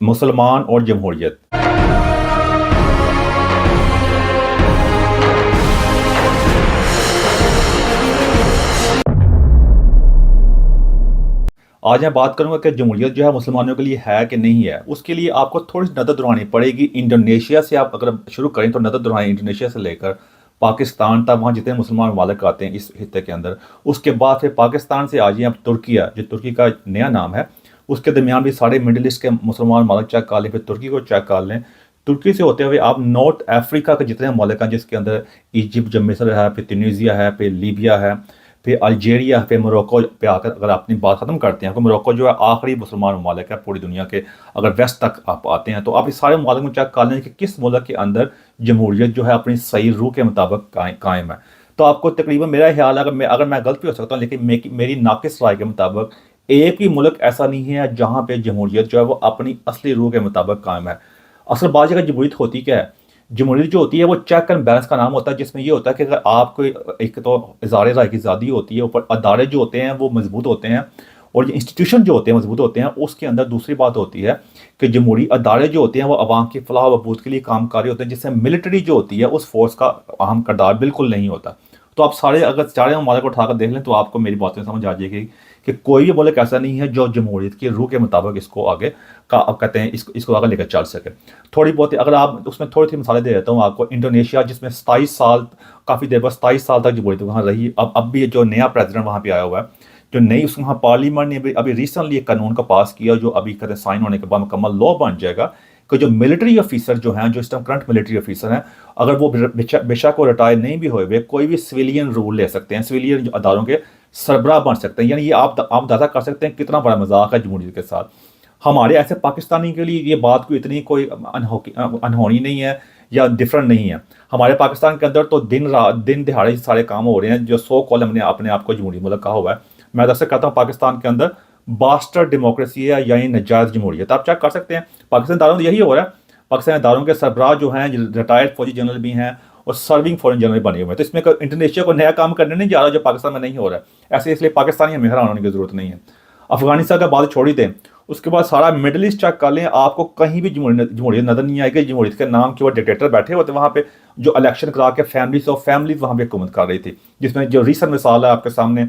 मुसलमान और जमहूरियत। आज मैं बात करूंगा कि जमहूरियत जो है मुसलमानों के लिए है कि नहीं है। उसके लिए आपको थोड़ी सी नज़र दौड़ानी पड़ेगी। इंडोनेशिया से आप अगर शुरू करें तो नज़र दौड़ाएं इंडोनेशिया से लेकर पाकिस्तान तक, वहाँ जितने मुसलमान ममालिक आते हैं इस खित्ते के अंदर। उसके बाद फिर पाकिस्तान से आ जाइए आप तुर्किया, जो तुर्की का नया नाम है, उसके दरमियान भी सारे मिडिल ईस्ट के मुसलमान ममालिक चेक कर लें, फिर तुर्की को चेक कर लें। तुर्की से होते हुए आप नॉर्थ अफ्रीका के जितने ममालिक हैं, जिसके अंदर इजिप्ट, जो मिस्र है, फिर ट्यूनीसिया है, फिर लीबिया है, फिर अल्जीरिया, फिर मोरक्को पे आकर अगर अपनी बात ख़त्म करते हैं, तो मोरक्को जो है आखिरी मुसलमान ममालिक है पूरी दुनिया के। अगर वेस्ट तक आप आते हैं तो आप इस सारे ममालिक में चेक कर लें कि किस मुल्क के अंदर जमहूरियत जो है अपनी सही रूह के मुताबिक कायम है। तो आपको तकरीबन, मेरा ख्याल है, अगर मैं गलत भी हो सकता हूँ, लेकिन मेरी नाकिस राय के मुताबिक एक भी मुल्क ऐसा नहीं है जहाँ पे जमहूरियत जो है वो अपनी असली रूह के मुताबिक कायम है। असल बात जगह जमहूरियत होती क्या है? जमहूरियत जो होती है वो चेक एंड बैलेंस का नाम होता है, जिसमें ये होता है कि अगर आपको एक तो इज़हार राय की आज़ादी होती है, ऊपर अदारे जो होते हैं वो मजबूत होते हैं, और ये इंस्टीट्यूशन जो होते हैं मजबूत होते हैं। उसके अंदर दूसरी बात होती है कि जमहूरी अदारे जो होते हैं वो अवाम की फलाह व बहबूद के लिए कामकारी होते हैं, जिससे मिलिट्री जो होती है उस फोर्स का अहम किरदार बिल्कुल नहीं होता। तो आप सारे अगर चारे ममालिक को उठाकर देख लें तो आपको मेरी बातें समझ आ जाएगी कि कोई भी मुल्क ऐसा नहीं है जो जमहूरियत की रूह के मुताबिक इसको आगे का अब कहते हैं इसको आगे लेकर चल सके। थोड़ी बहुत अगर आप उसमें थोड़ी मिसालें दे देता हूँ आपको। इंडोनेशिया, जिसमें 27 साल, काफ़ी देर बाद 27 साल तक जमहूरियत वहाँ रही। अब भी जो नया प्रेसिडेंट वहाँ पे आया हुआ है, जो नई उस वहाँ पार्लियामेंट ने अभी रिसेंटली एक कानून का पास किया, जो अभी कहते हैं साइन होने के बाद मुकम्मल लॉ बन जाएगा कि जो मिलिट्री ऑफिसर जो हैं, जो इस टाइम करंट मिलिट्री ऑफिसर हैं, अगर वो बेशक वो रिटायर नहीं भी हुए, वे कोई भी सिविलियन रूल ले सकते हैं, सिविलियन अदारों के सरबराह बन सकते हैं। यानी ये आप अंदाजा कर सकते हैं कितना बड़ा मजाक है जमहूरियत के साथ। हमारे ऐसे पाकिस्तानी के लिए ये बात कोई इतनी कोई अनहोनी नहीं है या डिफरेंट नहीं है। हमारे पाकिस्तान के अंदर तो दिन दिहाड़े सारे काम हो रहे हैं, जो सो कॉल हमने अपने आप को जमहूरी मुल्क कहा हुआ है। मैं दरअसल कहता हूँ पाकिस्तान के अंदर बास्टर डेमोक्रेसी है, यानी नजायज़ जमहूरियत। आप चेक कर सकते हैं पाकिस्तान दारों में यही हो रहा है। पाकिस्तान दारों के सरबराह जो हैं, रिटायर्ड फौजी जनरल भी हैं और सर्विंग फॉरेन जनरल बने हुए हैं। तो इसमें इंडोनेशिया को नया काम करने नहीं जा रहा जो पाकिस्तान में नहीं हो रहा है। ऐसे इसलिए पाकिस्तानी हमें हैरान होने की जरूरत नहीं है। अफगानिस्तान का बात छोड़ ही दें, उसके बाद सारा मिडिल ईस्ट चेक कर लें, आपको कहीं भी जमहूरियत नजर नहीं आएगी। जमहूरियत के नाम के वो डिक्टेटर बैठे होते वहाँ पे, जो इलेक्शन करा के फैमिलीज वहाँ पे हुकूमत कर रही थी। जिसमें जो रिसेंट मिसाल है आपके सामने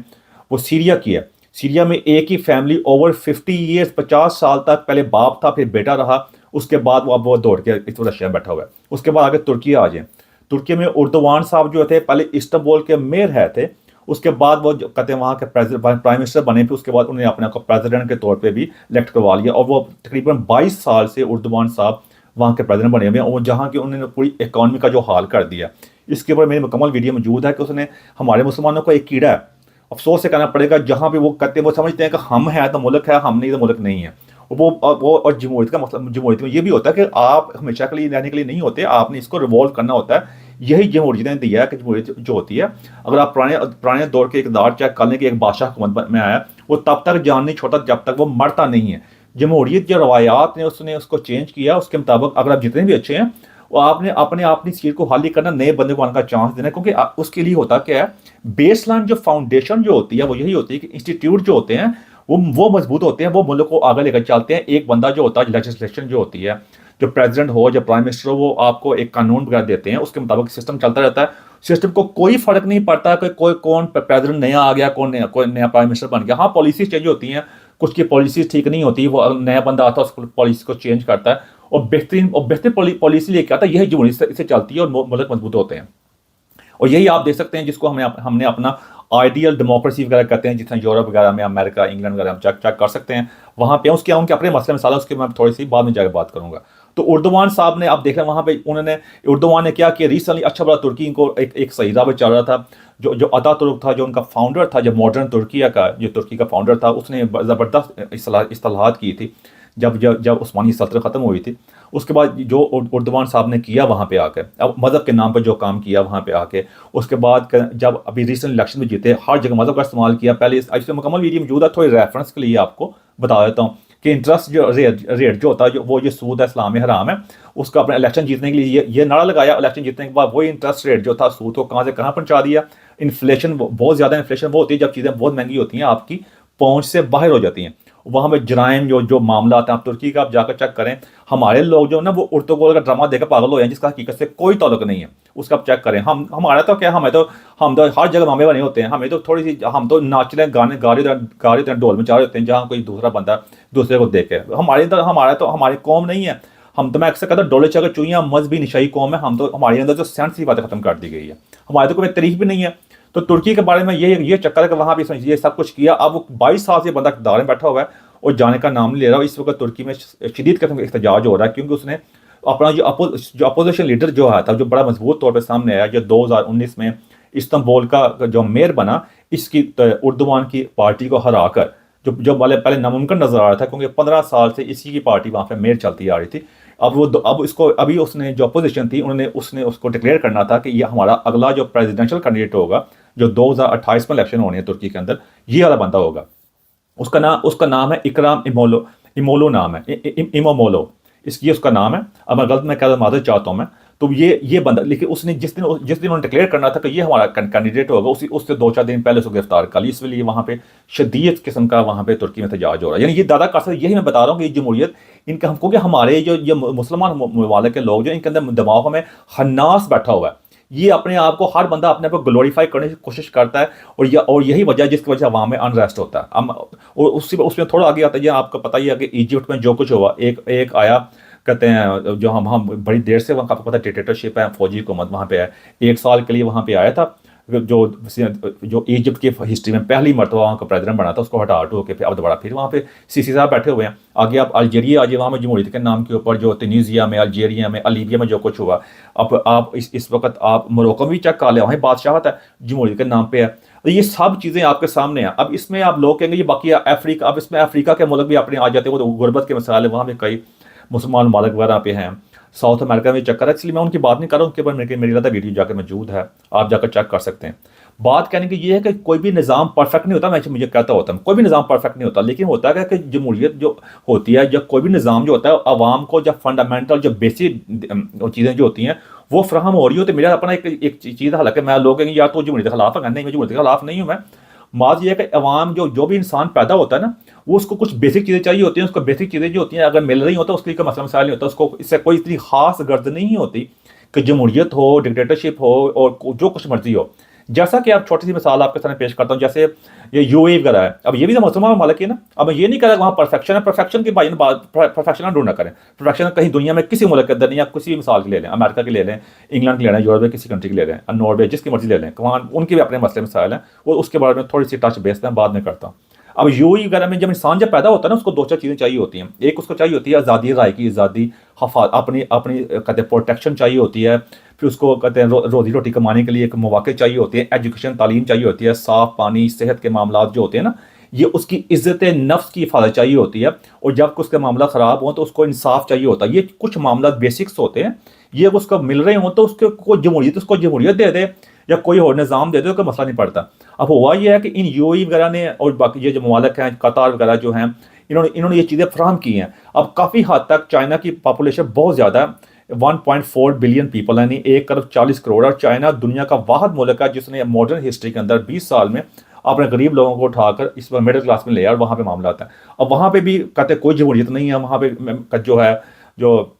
वो सीरिया की है। सीरिया में एक ही फैमिली ओवर 50 ईयर्स, 50 साल तक पहले बाप था, फिर बेटा रहा, उसके बाद वो दौड़ के इस रशिया में बैठा हुआ है। उसके बाद आगे तुर्की आ जाए। तुर्की में उर्दवान साहब जो थे पहले इस्तांबुल के मेयर है थे, उसके बाद वो कहते हैं वहाँ के प्राइम मिनिस्टर बने, फिर उसके बाद उन्होंने अपने आप को प्रेसिडेंट के तौर पे भी इलेक्ट करवा लिया, और वो तकरीबन 22 साल से उर्दवान साहब वहाँ के प्रेसिडेंट बने हुए हैं, और जहाँ की उन्होंने पूरी इकॉनमी का जो हाल कर दिया। इसके ऊपर मेरी मुकम्मल वीडियो मौजूद है कि उसने हमारे मुसलमानों को एक कीड़ा है, अफसोस से कहना पड़ेगा, जहाँ पे वो कहते हैं, वो समझते हैं कि हम हैं तो मुल्क है, हम नहीं तो मुल्क नहीं है। वो और जमहूरियत का मतलब, जमहूरियत में ये भी होता है कि आप हमेशा के लिए रहने के लिए नहीं होते, आपने इसको रिवॉल्व करना होता है। यही जमहूरियत ने दिया है कि जमहूरियत जो होती है, अगर आप पुराने दौर के इक़्तिदार चेक कर लें कि एक बादशाह हुकूमत में आया, वो तब तक जान नहीं छोड़ता जब तक वो मरता नहीं है। जमहूरियत जो रवायात ने उसने उसको चेंज किया, उसके मुताबिक अगर आप जितने भी अच्छे हैं, वो आपने अपनी सीट को खाली करना, नए बंदे को आने का चांस देना, क्योंकि उसके लिए होता क्या है, बेसलाइन जो फाउंडेशन जो होती है वो यही होती है कि इंस्टीट्यूट जो होते हैं वो मजबूत होते हैं, वो मुल्क को आगे लेकर चलते हैं। एक बंदा जो होता है, लेजिस्लेशन जो होती है, जो प्रेसिडेंट हो, जो प्राइम मिनिस्टर हो, वो आपको एक कानून वगैरह देते हैं, उसके मुताबिक सिस्टम चलता रहता है। सिस्टम को कोई फर्क नहीं पड़ता कि कौन प्रेसिडेंट नया आ गया, कोई नया प्राइम मिनिस्टर बन गया। हाँ, पॉलिसी चेंज होती हैं, कुछ की पॉलिसी ठीक नहीं होती, वो नया बंदा आता है उस पॉलिसी को चेंज करता है और बेहतर पॉलिसी लेके आता है। यही जमहूरियत इससे चलती है और मुल्क मजबूत होते हैं। और यही आप देख सकते हैं जिसको हमने अपना आइडियल डेमोक्रेसी वगैरह कहते हैं, जितना यूरोप वगैरह में, अमेरिका, इंग्लैंड वगैरह हम चेक कर सकते हैं। वहाँ पे उसके उनके अपने मसले मिसाल, उसके मैं थोड़ी सी बाद में जाकर बात करूँगा। तो उर्दवान साहब ने, आप देख रहे हैं वहाँ पे उन्होंने, उर्दवान ने क्या किया, रिसेंटली अच्छा बड़ा तुर्की को एक सही राह पे चल रहा था। जो अता तुर्क था, जो उनका फाउंडर था, जो मॉडर्न तुर्किया का जो तुर्की का फाउंडर था, उसने ज़बरदस्त इस्लाहात की थी जब उस्मानी सल्तनत ख़त्म हुई थी। उसके बाद जो उर्दवान साहब ने किया वहाँ पे आकर, अब मज़हब के नाम पर जो काम किया वहाँ पे आके, उसके बाद जब अभी रिसेंट इलेक्शन में जीते, हर जगह मज़हब का इस्तेमाल किया। पहले इसमें मुकम्मल वीडियो मौजूद है, थोड़ी रेफरेंस के लिए आपको बता देता हूँ कि इंटरेस्ट जो रेट जो होता है, वो जो सूद है, इस्लाम में हराम है, उसका अपने इलेक्शन जीतने के लिए ये नारा लगाया। इलेक्शन जीतने के बाद वही इंटरेस्ट रेट जो था, सूद को कहाँ से कहाँ पहुँचा दिया। इन्फ्लेशन बहुत ज़्यादा, इन्फ्लेशन वो होती है जब चीज़ें बहुत महंगी होती हैं, आपकी पहुँच से बाहर हो जाती हैं। वहाँ पे जराइम जो जो मामला आता है, आप तुर्की का आप जाकर चेक करें, हमारे लोग जो है ना वो उर्तुगोल का ड्रामा देकर पागल हो जाए जिसका हकीकत से कोई ताल्लुक नहीं है, उसका आप चेक करें। हमारा तो क्या, हम तो हर जगह मामे बने होते हैं, हमें तो थोड़ी सी, हम तो नाच रहे गाने गा रहे हैं, ढोल में चाह रहे होते हैं जहाँ कोई दूसरा बंदा दूसरे को देखे। हमारे अंदर, हमारा तो हमारी कौम नहीं है, हम तो, मैं अक्सर कहता हूँ डोले चकर चुईयाँ मजहबी निशाई कौम है हम तो, हमारे अंदर जो सेंस की बातें खत्म कर दी गई है, हमारे तो कोई तारीफ भी नहीं है। तो तुर्की के बारे में ये चक्कर है कि वहाँ भी ये सब कुछ किया, अब वो 22 साल से बंदा इक़्तिदार में बैठा हुआ है और जाने का नाम नहीं ले रहा। इस वक्त तुर्की में शदीद किस्म का एहतजाज हो रहा है क्योंकि उसने अपना जो अपोजिशन लीडर जो आया था, जो बड़ा मजबूत तौर पर सामने आया, जो 2019 में इस्तांबुल का जो मेयर बना, इसकी उर्दुवान की पार्टी को हरा कर, जो वाले पहले नामुमकिन नजर आ रहा था क्योंकि 15 साल से इसी की पार्टी वहाँ पे मेयर चलती आ रही थी। अब इसको अभी उसने जो अपोजिशन थी उसने उसको डिक्लेयर करना था कि ये हमारा अगला जो प्रेसिडेंशियल कैंडिडेट होगा, जो 2028 में इलेक्शन होने हैं तुर्की के अंदर, ये वाला बंदा होगा। उसका नाम है इकराम इमोलो, इमोलो नाम है, इमोमोलो, इसकी उसका नाम है। अब मैं गलत मैं कह मादर चाहता हूँ मैं, तो ये बंदा, लेकिन उसने जिस दिन उन्होंने डिक्लेयर करना था कि ये हमारा कैंडिडेट होगा, उससे 2-4 दिन पहले उसको गिरफ्तार कर ली। इसलिए वहाँ पे शदीद किस्म का वहाँ पे तुर्की में एहतजाज हो रहा है। यानी ये दादा कर सकते, यही मैं बता रहा हूँ कि ये जमहूरियत इनका, हमको कि हमारे जो ये मुसलमान ममालिक के लोग जो इनके अंदर दिमाग में हन्नास बैठा हुआ है, ये अपने आप को, हर बंदा अपने आप को ग्लोरीफाई करने की कोशिश करता है, और यही वजह है जिसकी वजह अवाम में अनरेस्ट होता है। और उसमें थोड़ा आगे आता है, आपको पता ही है कि इजिप्ट में जो कुछ हुआ, एक आया, कहते हैं जो हम बड़ी देर से वहाँ, आपको पता है डिक्टेटरशिप है, फौजी हुकूमत वहाँ पे है, 1 साल के लिए वहाँ पे आया था, जो इजिप्ट की हिस्ट्री में पहली मरतबा वहाँ का प्रेसिडेंट बना था, उसको हटा हटो के फिर अब दोबारा फिर वहाँ पे सीसी साहब बैठे हुए हैं। आगे आप अल्जीरिया आ जाइए, वहाँ में जमहूरियत के नाम के ऊपर जो तुनीसिया में, अल्जीरिया में, लीबिया में जो कुछ हुआ, अब आप इस वक्त आप मोरक्को में भी चेक कर लें, वहीं बादशाहत है, जमहूरियत के नाम पे है। तो ये सब चीज़ें आपके सामने हैं। अब इसमें आप लोग कहेंगे ये बाकी अफ्रीका, अब इसमें अफ्रीका के मुल्क भी अपने आ जाते हैं, वो तो गुरबत के मसाले, वहाँ पे कई मुसलमान मालिक वगैरह पे हैं, साउथ अमेरिका में चक्कर है, इसलिए मैं उनकी बात नहीं कर रहा हूँ, उनके ऊपर मेरी ज़्यादा वीडियो जाकर मौजूद है, आप जाकर चेक कर सकते हैं। बात कहने की ये है कि कोई भी निज़ाम परफेक्ट नहीं होता, मैं मुझे कहता होता हूँ कोई भी निज़ाम परफेक्ट नहीं होता, लेकिन होता है कि जमहूरियत जो होती है, जब कोई भी निज़ाम जो होता है, आवाम को जब फंडामेंटल जो बेसिक चीज़ें जो होती हैं वो फ्राहम हो रही हो, तो मेरा अपना एक चीज़, हालांकि मैं लोग कहेंगे यार तो जमहूरियत के खिलाफ है, नहीं, मैं जमहूरियत के खिलाफ नहीं हूँ। मैं माज ये है कि अवाम जो भी इंसान पैदा होता है ना, वो उसको कुछ बेसिक चीज़ें चाहिए होती हैं, उसको बेसिक चीज़ें जो होती हैं अगर मिल रही होता है, उसके लिए कोई मसला मसाइल नहीं होता, उसको इससे कोई इतनी खास गर्ज नहीं होती कि जमहूरियत हो, डिक्टेटरशिप हो और जो कुछ मर्जी हो। जैसा कि आप छोटी सी मिसाल आपके सामने पेश करता हूँ, जैसे ये यूएई वगैरह है, अब ये भी तो मुसलमान मालिक है ना। अब मैं ये नहीं कह रहा वहाँ परफेक्शन है, परफेक्शन की भाई परफेक्शन ढूंढ ना करें, परफेक्शन कहीं दुनिया में किसी मुल्क के अंदर नहीं। आप किसी मिसाल की ले लें, अमेरिका की ले लें, इंग्लैंड की ले लें, यूरोप में किसी कंट्री की ले लें, नॉर्वे, जिसकी मर्जी ले लें, वहाँ उनके भी अपने मसले मसाइल हैं, और उसके बारे में थोड़ी सी टच बेस मैं बाद में करता हूँ। अब यूएई वगैरह में जब इंसान जब पैदा होता है ना, उसको 2-4 चीज़ें चाहिए होती हैं। एक उसको चाहिए होती है आज़ादी, राय की आज़ादी, अपनी अपनी कहते हैं प्रोटेक्शन चाहिए होती है। फिर उसको कहते हैं रोजी रोटी कमाने के लिए एक मौके चाहिए होते हैं, एजुकेशन तालीम चाहिए होती है, साफ़ पानी, सेहत के मामला जो होते हैं ना, ये उसकी इज़्ज़त नफ्स की हिफाजत चाहिए होती है। और जब उसके मामला ख़राब हो तो उसको इंसाफ चाहिए होता है। ये कुछ मामला बेसिक्स होते हैं, ये उसको मिल रहे हों तो उसको जमहूरियत दे दे या कोई और निज़ाम दे दे, तो कोई मसला नहीं पड़ता। अब हुआ यह है कि इन यूएई वगैरह ने और बाकी ये जो ममालिक हैं, कतार वगैरह जो हैं, इन्होंने ये चीज़ें फ्राहम की हैं। अब काफ़ी हद तक चाइना की पॉपुलेशन बहुत ज़्यादा है, 1.4 बिलियन पीपल है, यानी 1 अरब 40 करोड़। और चाइना दुनिया का वाहिद मुल्क है जिसने मॉडर्न हिस्ट्री के अंदर 20 साल में अपने गरीब लोगों को उठाकर इस मिडिल क्लास में ले आया, और वहाँ पे मामला आता है। अब वहाँ पे भी कहते कोई जमहूरियत नहीं है, वहाँ पे जो है जो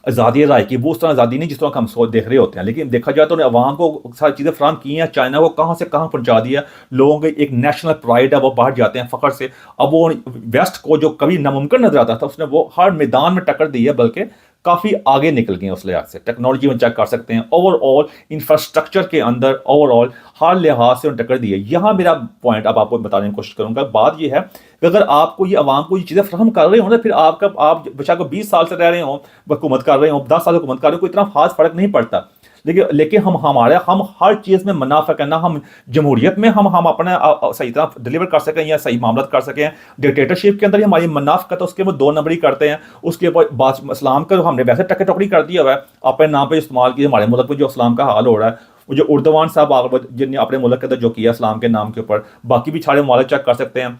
आज़ादी राय की, वो उस तरह आज़ादी नहीं जिस तरह हम सोच देख रहे होते हैं। लेकिन देखा जाए तो उन्हें अवाम को सारी चीज़ें फ्राहम की हैं, चाइना को कहाँ से कहाँ पहुँचा दिया। लोगों के एक नेशनल प्राइड है, वो बाहर जाते हैं फ़ख्र से। अब वो वेस्ट को जो कभी नामुमकिन नजर आता था, उसने वो हर मैदान में टक्कर दी है, बल्कि काफ़ी आगे निकल गए हैं उस लिहाज से। टेक्नोलॉजी में चेक कर सकते हैं, ओवरऑल इंफ्रास्ट्रक्चर के अंदर ओवरऑल हर लिहाज से उन्हें टक्कर दी है। यहाँ मेरा पॉइंट अब आपको बताने की कोशिश करूँगा। बात यह है कि अगर आपको ये आवाम को ये चीज़ें फ्राहम कर रहे हो ना, फिर आप बेशक 20 साल से रह रहे हो, हुकूमत कर रहे हो, 10 साल हुकूमत कर रहे हो, कोई इतना खास फर्क नहीं पड़ता। लेकिन हम हर चीज़ में मुनाफा करना, हम जमहूरियत में हम अपना सही तरह डिलीवर कर सकें या सही मामला कर सकें। डिक्टेटरशिप के अंदर ही हमारी मुनाफा तो उसके वो 2 नंबरी करते हैं। उसके ऊपर बात इस्लाम का हमने वैसे टक्के टोकरी कर दिया हुआ है, अपने नाम पे इस्तेमाल किया। हमारे मुल्क में जो इस्लाम का हाल हो रहा है, वो जो उर्दवान साहब जिनने अपने मुल्क के अंदर जो किया इस्लाम के नाम के ऊपर, बाकी भी सारे मामले चेक कर सकते हैं।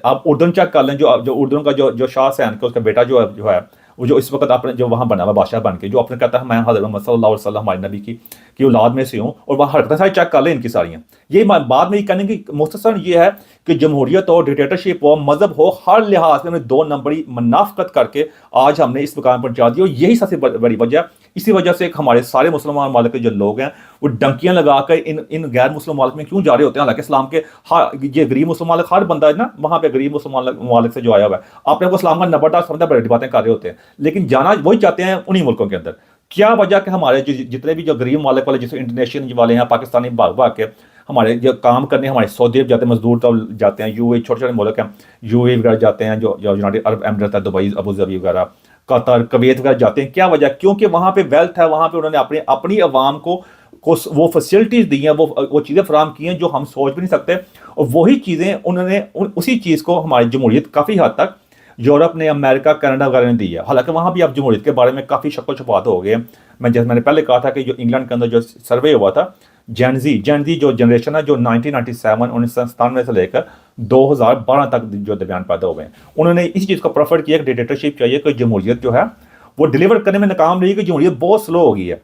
आप उर्दन चेक कर लें, जो उर्दन का जो शाह हुसैन का उसका बेटा जो है वो जो इस वक्त आपने जो वहाँ बना हुआ बादशाह बन के, जो आपने कहता है मैं हज़रत मोहम्मद सल्लल्लाहु अलैहि वसल्लम हमारे नबी की औलाद में से हूँ, और वहाँ हरकतें सारी चेक कर लें इनकी सारियाँ। ये बात में ये कहने की मुख्तसर ये है कि जमहूरियत हो, डिक्टेटरशिप हो, मजहब हो, हर लिहाज से हमने दो नंबरी मुनाफकत करके आज हमने इस मुकाम पर पहुंचा दिया, और यही सबसे बड़ी वजह। इसी वजह से हमारे सारे मुसलमान मालिक के जो लोग हैं वो डंकियां लगाकर इन गैर मुस्लिम मालिक में क्यों जा रहे होते हैं, हालांकि इस्लाम के ये गरीब मुस्लिम मालिक हर बंदा है ना वहाँ पे गरीब मुस्लिम मालिक से जो आया हुआ है, आपने को इस्लाम का नंबरदार समझा, बड़ी बातें कर रहे होते हैं, लेकिन जाना वही चाहते हैं उन्हीं मुल्कों के अंदर। क्या वजह कि हमारे जितने भी जो गरीब मालिक वाले जिस इंटरनेशनल वाले हैं पाकिस्तानी भाग भाग के हमारे जो काम करने हमारे सऊदी अरब जाते हैं, मजदूर तो जाते हैं, यूएई छोटे छोटे मुल्क हैं, यूएई वगैरह जाते हैं, जो यूनाइटेड अरब एमिरेट है, दुबई, अबू धाबी वगैरह, कतर, कुवैत वगैरह जाते हैं। क्या वजह? क्योंकि वहाँ पे वेल्थ है, वहाँ पे उन्होंने अपनी आवाम को वो फैसिलिटीज़ दी हैं, वो चीज़ें फराम की हैं जो हम सोच भी नहीं सकते, और वही चीज़ें उन्होंने उसी चीज़ को हमारी जमहूरियत काफ़ी हद तक यूरोप ने, अमेरिका, कनाडा वगैरह ने दी है। हालांकि वहाँ भी अब जमहूरियत के बारे में काफ़ी शक्ल शबात हो गए हैं। जैसे मैंने पहले कहा था कि जो इंग्लैंड के अंदर जो सर्वे हुआ था, जेनजी जो जनरेशन है, जो 1997 1997 से लेकर 2012 तक जो दरमियान पैदा हुए हैं, उन्होंने इस चीज़ को प्रेफर किया कि डिक्टेटरशिप चाहिए, कि जमहूरियत जो है वो डिलीवर करने में नाकाम रही, कि जमहूरियत बहुत स्लो हो गई है।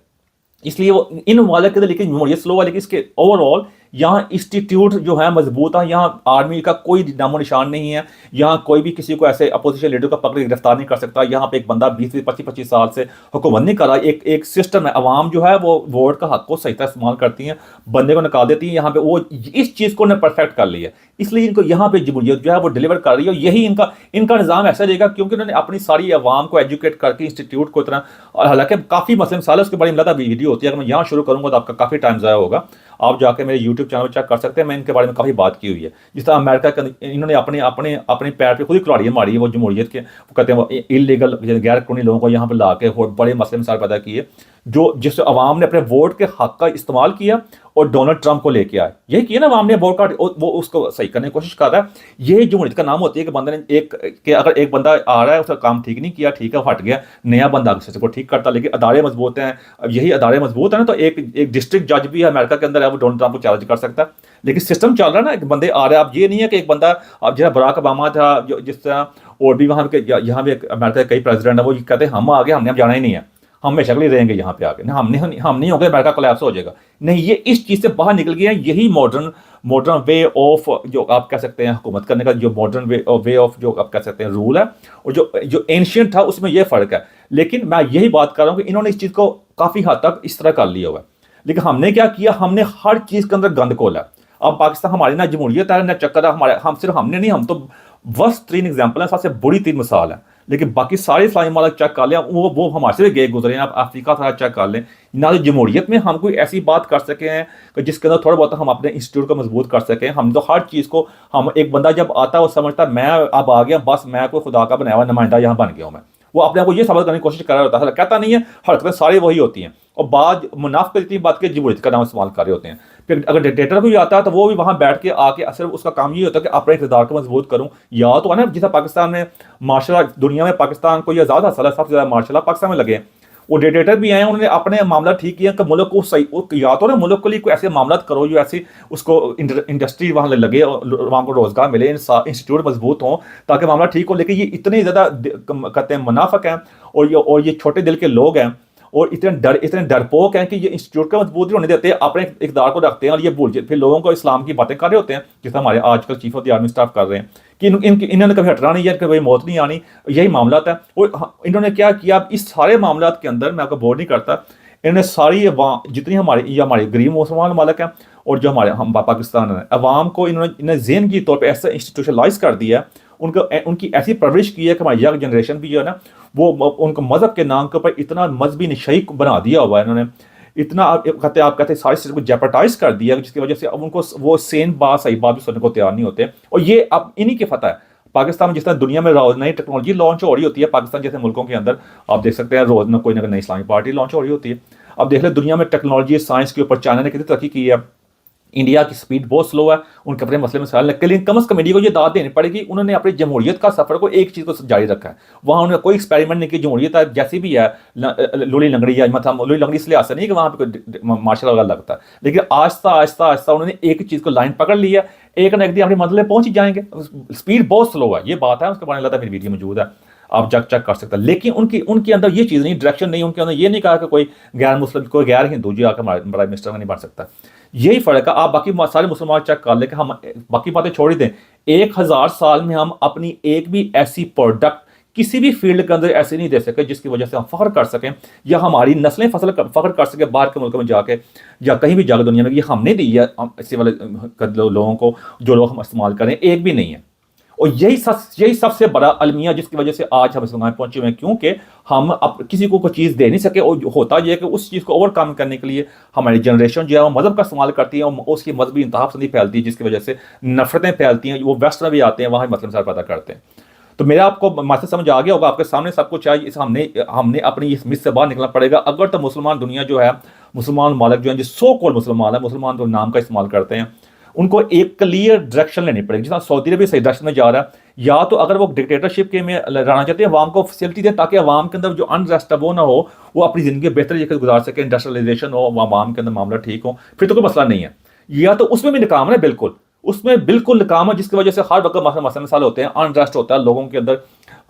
इसलिए वो इन ममालिक के अंदर, लेकिन जमहूरियत स्लो है, लेकिन इसके ओवरऑल यहाँ इंस्टीट्यूट जो है मजबूत है, यहाँ आर्मी का कोई नामो निशान नहीं है, यहाँ कोई भी किसी को ऐसे अपोजिशन लीडर को पकड़ गिरफ्तार नहीं कर सकता, यहाँ पे एक बंदा 20-25 साल से हुकूमत नहीं कर रहा, एक सिस्टम है, अवाम जो है वो वोट का हक को सही तरह इस्तेमाल करती है, बंदे को निकाल देती है, यहाँ पे वो इस चीज़ को उन्हें परफेक्ट कर लिया, इसलिए इनको यहाँ पे जमहूरियत जो है वो डिलीवर कर रही है, और यही इनका निज़ाम ऐसा रहेगा, क्योंकि उन्होंने अपनी सारी अवाम को एजुकेट करके इंस्टीट्यूट को इतना, और हालांकि काफ़ी मसले मसाले उसके बड़ी मिलता वीडियो होती है, अगर मैं यहाँ शुरू करूँगा तो आपका काफ़ी टाइम ज़ाया होगा, आप जाके मेरे यूट्यूब चैनल पर चेक कर सकते हैं, मैं इनके बारे में काफ़ी बात की हुई है। जिस तरह अमेरिका के इन्होंने अपने पैर पे खुद ही कुल्हाड़ियाँ मारी है, वो जमहूरियत के, वो कहते हैं वो इलीगल गैर कानूनी लोगों को यहाँ पर ला के बड़े मसले मसाइल पैदा किए, जिस अवाम ने अपने वोट के हक का इस्तेमाल किया और डोनाल्ड ट्रंप को लेके आए, यही किया ना अवाम ने, वोट कार्ड वो उसको सही करने की कोशिश कर रहा है। यही जमहूरियत का नाम होती है कि बंदे ने अगर एक बंदा आ रहा है, उसका काम ठीक नहीं किया, ठीक है, हट गया, नया बंदा को ठीक करता, लेकिन अदारे मजबूत हैं। अब यही अदारे मजबूत है ना, तो एक डिस्ट्रिक्ट जज भी है अमेरिका के अंदर है, वो डोनाल्ड ट्रंप को चैलेंज कर सकता है, लेकिन सिस्टम चल रहा है ना, एक बंदे आ रहे हैं। अब ये नहीं है कि एक बंदा, अब जैसा बराक ओबामा था, जो जिस तरह और भी वहाँ के, यहाँ भी अमेरिका के कई प्रेसिडेंट है, वो कहते हैं हम आ गए, हमने अब जाना ही नहीं है, हम हमेशा के लिए रहेंगे यहाँ पे आके, हम नहीं होंगे, अमेरिका कोलैप्स हो जाएगा। नहीं, ये इस चीज़ से बाहर निकल गया है। यही मॉडर्न वे ऑफ, जो आप कह सकते हैं हुकूमत करने का, जो मॉडर्न वे ऑफ जो आप कह सकते हैं रूल है, और जो एंशियंट था उसमें ये फ़र्क है। लेकिन मैं यही बात कर रहा हूँ कि इन्होंने इस चीज़ को काफ़ी हद तक इस तरह कर लिया हुआ है, लेकिन हमने क्या किया, हमने हर चीज़ के अंदर गंद खोला। अब पाकिस्तान हमारी ना जमहूरियत है ना चक्कर है, हमने नहीं, हम तो वर्स्ट 3 एग्जाम्पल है, सबसे बुरी 3 मिसाल है, लेकिन बाकी सारे इस्लामी मुल्क चेक कर लें, वो हमारे से गए गुजरे हैं। आप अफ्रीका थोड़ा चेक कर लें, ना तो जमहूरियत में हम कोई ऐसी बात कर सके हैं कि जिसके अंदर थोड़ा बहुत हम अपने इंस्टीट्यूट को मजबूत कर सकें। हम तो हर चीज़ को, हम एक बंदा जब आता है वो समझता है मैं अब आ गया, बस मैं कोई खुदा का बनाया हुआ नुमाइंदा यहाँ बन गया हूँ, मैं वो अपने आप को ये साबित करने की कोशिश कर रहा होता है, कहता नहीं है, हरकतें सारी वही होती हैं, और बाद मुनाफिक इतनी बात के जमहूरियत का नाम इस्तेमाल कर रहे होते हैं। फिर अगर डिक्टेटर भी आता है तो वो भी वहाँ बैठ के आके सिर्फ उसका काम ये होता है कि अपने इक़्तिदार को मजबूत करूँ, या तो है ना, जिस पाकिस्तान में मार्शल दुनिया में पाकिस्तान को यह ज़्यादा हासिल है, सबसे ज़्यादा मार्शल पाकिस्तान में लगे हैं। वो डिक्टेटर भी आए, उन्होंने अपने मामला ठीक किया कि मुल्क को सही, या तो ना मुल्क के लिए कोई ऐसे मामला करो जो ऐसी उसको इंडस्ट्री वहाँ लगे, वहाँ को रोजगार मिले, इंस्टीट्यूट मजबूत हों, ताकि मामला ठीक हो। लेकिन ये इतने ज़्यादा कहते हैं मुनाफिक हैं, और ये छोटे दिल के लोग हैं, और इतने डरपोक हैं कि ये इंस्टीट्यूट का मजबूत नहीं होने देते, अपने इक़्तिदार को रखते हैं, और ये भूल फिर लोगों को इस्लाम की बातें कर रहे होते हैं, जिस हमारे आजकल chief of the army staff कर रहे हैं कि इन्होंने कभी हटना नहीं है, कभी मौत नहीं आनी, यही मामला था। और इन्होंने क्या किया, इस सारे मामला के अंदर, मैं आपको बोर नहीं करता, इन्होंने सारी जितनी हमारे गरीब मुसलमान मालिक हैं और जो हम पाकिस्तान है, अवाम को इन्होंने ज़हन की तौर पर ऐसा इंस्टीट्यूशनलाइज कर दिया है, उनकी ऐसी परवरिश की है कि हमारी यंग जनरेशन भी जो है ना, वो उनको मज़हब के नाम के ऊपर इतना मजहबी नशई बना दिया हुआ है इन्होंने, इतना आप कहते सारी चीज़ को जेपरटाइज कर दिया, जिसकी वजह से अब उनको वो सेम बात सही बात भी सुनने को तैयार नहीं होते। और ये अब इन्हीं की फतह है। पाकिस्तान में जिस तरह दुनिया में नई टेक्नोलॉजी लॉन्च हो रही होती है, पाकिस्तान जैसे मुल्कों के अंदर आप देख सकते हैं रोज़ ना कोई नई इस्लामी पार्टी लॉन्च हो रही होती है। अब देख लें दुनिया में टेक्नोलॉजी साइंस के ऊपर चाइना ने कितनी तरक्की की है, इंडिया की स्पीड बहुत स्लो है, उनके अपने मसले मसाइल है, लेकिन कम अज़ कम इंडिया को ये दाद देनी पड़ेगी, उन्होंने अपनी जमहूरियत का सफ़र को एक चीज़ को जारी रखा है, वहाँ उन्होंने कोई एक्सपेरिमेंट नहीं किया। जमहूरियत जैसी भी है, लोली लंगड़ी है, मतलब लोली लंगड़ी इसलिए आसा नहीं कि वहाँ पर कोई मार्शल वगैरह लगता है, लेकिन आहिस्ता आहिस्ता आहिस्ता उन्होंने एक चीज़ को लाइन पकड़ ली है, एक ना एक दिन अपनी मंजिल पहुँच ही जाएंगे। स्पीड बहुत स्लो है, ये बात है, उसके बारे में मेरी वीडियो मौजूद है। आप जग चेक कर सकते हैं। लेकिन उनके अंदर ये चीज़ नहीं, डायरेक्शन नहीं, उनके अंदर ये नहीं कहा कि कोई गैर मुस्लिम, कोई गैर हिंदू जी आकर प्राइम मिनिस्टर नहीं बन सकता। यही फ़र्क है। आप बाकी सारे मुसलमान चेक कर लें कि हम बाकी बातें छोड़ ही दें, 1000 साल में हम अपनी एक भी ऐसी प्रोडक्ट किसी भी फील्ड के अंदर ऐसे नहीं दे सके जिसकी वजह से हम फ़ख्र कर सकें या हमारी नस्लें फ़ख्र कर सकें बाहर के मुल्क में जाके या कहीं भी जाकर दुनिया में, ये हमने दी है ऐसे वाले लोगों को जो लोग हम इस्तेमाल करें, एक भी नहीं है। और यही सबसे बड़ा अलमिया जिसकी वजह से आज हम इस मुकाम पहुंचे हुए हैं, क्योंकि हम अब किसी को कोई चीज़ दे नहीं सके। और होता यह है कि उस चीज़ को ओवरकम करने के लिए हमारी जनरेशन जो है वो मज़हब का इस्तेमाल करती है और उसकी मजहबी इंतहा पसंदी फैलती है, जिसकी वजह से नफरतें फैलती हैं। वो वेस्ट में भी आते हैं, वहाँ मसले मसाइल पैदा करते हैं। तो मेरा आपको मैसेज समझ आ गया होगा, आपके सामने सब कुछ है। इस हमने अपनी इस मिस से बाहर निकलना पड़ेगा। अगर तो मुसलमान दुनिया जो है, मुसलमान मालिक जो है, जो सो कॉल्ड मुसलमान है, मुसलमान तो नाम का इस्तेमाल करते हैं, उनको एक क्लियर डायरेक्शन लेनी पड़ेगी। जिस सऊदी अरब भी सही डायरेक्शन में जा रहा है, या तो अगर वो डिक्टेटरशिप के में रहना चाहते हैं, अवाम को फैसिलिटी दें ताकि अवाम के अंदर जो अनरेस्ट है वो ना हो, वो अपनी ज़िंदगी बेहतर तरीके से गुजार सके, इंडस्ट्रियलाइजेशन हो, अवाम के अंदर मामला ठीक हो, फिर तो कोई मसला नहीं है। या तो उसमें भी नाकाम है, बिल्कुल उसमें बिल्कुल नाकाम है, जिसकी वजह से हर वक्त मसले मसाले होते हैं, अनरेस्ट होता है लोगों के अंदर।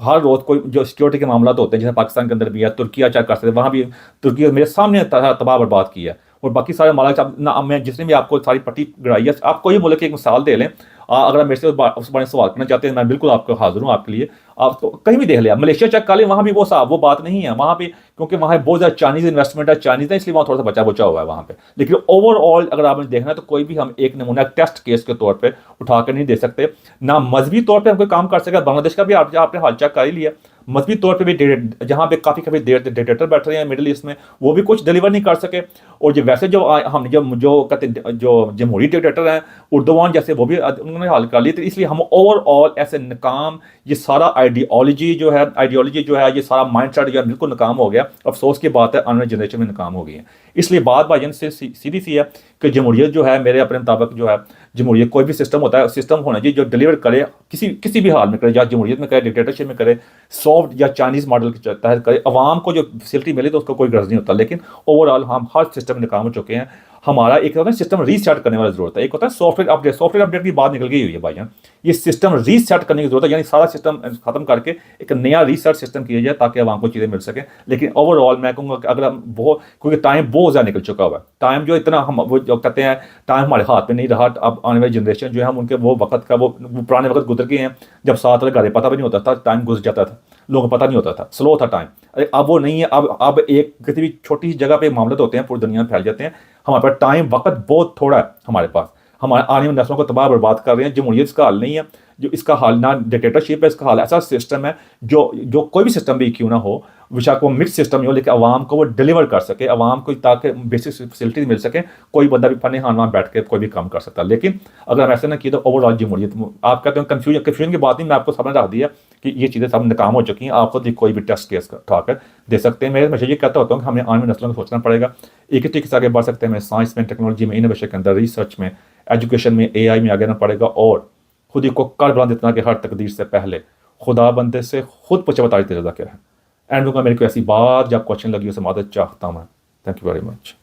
हर रोज़ कोई जो सिक्योरिटी के मामला तो होते हैं, जैसे पाकिस्तान के अंदर भी है, तुर्की चेक कर सकते हैं, वहाँ भी तुर्की मेरे सामने तबाह बर्बाद किया। और बाकी सारे मामला ना, मैं जिसने भी आपको सारी पट्टी गड़ाई है, आपको ये बोले कि एक मिसाल दे लें। अगर आप मेरे से उस बारे में सवाल करना चाहते हैं, मैं बिल्कुल आपको हाजिर हूँ आपके लिए। आप तो कहीं भी देख लिया, मलेशिया चेक कर लें, वहाँ भी वो बात नहीं है वहाँ पे, क्योंकि वहाँ बहुत ज़्यादा चाइनीज़ इन्वेस्टमेंट है, चाइनीज़ है, इसलिए वहाँ थोड़ा सा बचा बुचा हुआ है वहाँ पे। लेकिन ओवरऑल अगर आपने देखना है तो कोई भी हम एक नमूना टेस्ट केस के तौर पर उठा कर नहीं दे सकते। ना मजहबी तौर पर हम कोई काम कर सकते। बांग्लादेश का भी आपने हाल चेक कर ही लिया, मजहबी तौर पे भी जहाँ पे काफ़ी देर डिक्टेटर बैठ रहे हैं मिडिल ईस्ट में, वो भी कुछ डिलीवर नहीं कर सके। और जो वैसे जो हम जो कहते जो जमहूरी डिक्टेटर हैं उर्दवान जैसे, वो भी उन्होंने हाल कर ली। तो इसलिए हम ओवरऑल ऐसे नाकाम, ये सारा आइडियोलॉजी जो है, ये सारा माइंड सेट जो है बिल्कुल नाकाम हो गया। अफसोस की बात है, आने वाली जनरेशन में नाकाम हो गई है। इसलिए बात भाईजान से सीधी सी है कि जमहूरियत जो है, मेरे अपने मुताबिक जो है, जमहूरियत कोई भी सिस्टम होता है, सिस्टम होना चाहिए जो डिलीवर करे, किसी भी हाल में करे, या जमहूरियत में करे, डिक्टेटरशिप में करे, सॉफ्ट या चाइनीज़ मॉडल के तहत करे। अवाम को जो फैसिलिटी मिले तो उसका कोई गर्ज नहीं होता। लेकिन ओवरऑल हम हर सिस्टम में नाकाम हो चुके हैं। हमारा एक होता है सिस्टम रीसेट करने वाली जरूरत है, एक होता है सॉफ्टवेयर अपडेट की बात निकल गई हुई है भाईजान। ये सिस्टम रीसेट करने की जरूरत है, यानी सारा सिस्टम खत्म करके एक नया रीसेट सिस्टम किया जाए ताकि आवाम को चीज़ें मिल सकें। लेकिन ओवरऑल मैं कहूँगा कि अगर हम क्योंकि टाइम बहुत ज़्यादा निकल चुका हुआ है, टाइम जो इतना हम वो जो कहते हैं टाइम हमारे हाथ में नहीं रहा। अब आने वाली जनरेशन जो है, हम उनके वो वक्त का वो पुराने वक्त गुजर गए हैं जब साथ वाले पता भी नहीं होता था, टाइम गुजर जाता था, लोगों को पता नहीं होता था, स्लो था टाइम। अरे अब वो नहीं है। अब एक किसी भी छोटी सी जगह पे मामले होते हैं, पूरी दुनिया में फैल जाते हैं। हमारे पास टाइम वक्त बहुत थोड़ा है हमारे पास। हमारे आने वाली नस्लों को तबाह बर्बाद कर रहे हैं। जमहूरियत इसका हल नहीं है, जो इसका हल ना डिक्टेटरशिप है, इसका हल ऐसा सिस्टम है जो कोई भी सिस्टम भी क्यों ना हो, बेशक वो मिक्स सिस्टम हो, लेकिन आवाम को वो डिलीवर कर सके, आवाम को ताकि बेसिक फैसिलिटीज मिल सके। कोई बंदा भी फने हान बैठ के कोई भी काम कर सकता है। लेकिन अगर हम ऐसे ना किए तो ओवरऑल जमहूरियत, आप कहते हैं कन्फ्यूजन की बात नहीं, मैं आपको सामने रख दिया कि ये चीज़ें सब नाकाम हो चुकी हैं। आप खुद कोई भी टेस्ट केस उठाकर दे सकते हैं। मैं ये कहता होता हूँ कि हमें आने वाली नस्लों को सोचना पड़ेगा, एक ही तरीके से आगे बढ़ सकते हैं। हमें साइंस में, टेक्नोलॉजी में, इनोवेशन के अंदर, रिसर्च में, एजुकेशन में, AI में आगे आना पड़ेगा। और खुद ही को कर बुलंद इतना कि हर तकदीर से पहले खुदा बंदे से खुद पूछे बताई तेरा क्या है। एंड में मेरे को ऐसी बात जब क्वेश्चन लगी उसे मदद चाहता हूँ मैं। Thank you very much.